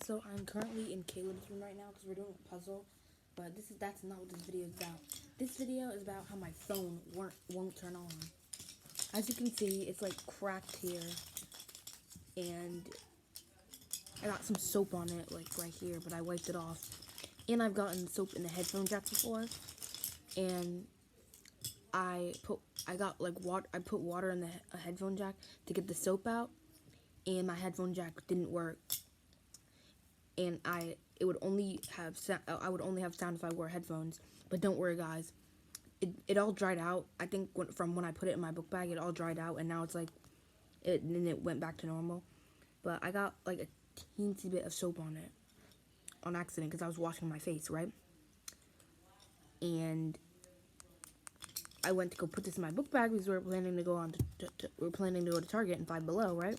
So I'm currently in Caleb's room right now because we're doing a puzzle, but that's not what this video is about. This video is about how my phone won't turn on. As you can see, it's like cracked here, and I got some soap on it, like right here, but I wiped it off. And I've gotten soap in the headphone jack before, and I put water in the headphone jack to get the soap out, and my headphone jack didn't work. And I would only have sound if I wore headphones. But don't worry, guys. It all dried out. I think from when I put it in my book bag, it all dried out, and now it's like it went back to normal. But I got like a teensy bit of soap on it on accident because I was washing my face, right? And I went to go put this in my book bag because we were planning to go to Target and Five Below, right?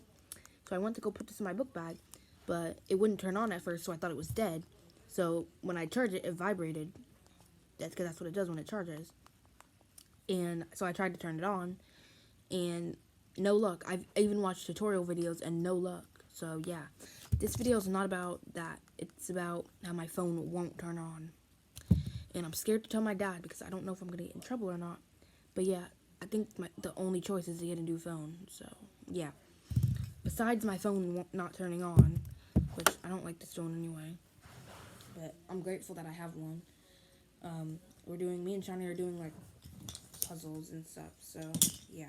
So I went to go put this in my book bag, but it wouldn't turn on at first, so I thought it was dead. So when I charged it, it vibrated. That's because that's what it does when it charges. And so I tried to turn it on, and no luck. I've even watched tutorial videos, and no luck. So yeah, this video is not about that. It's about how my phone won't turn on. And I'm scared to tell my dad because I don't know if I'm going to get in trouble or not. But yeah, I think the only choice is to get a new phone. So yeah. Besides my phone not turning on, which I don't like this phone anyway, but I'm grateful that I have one. Me and Shani are doing like puzzles and stuff, so yeah.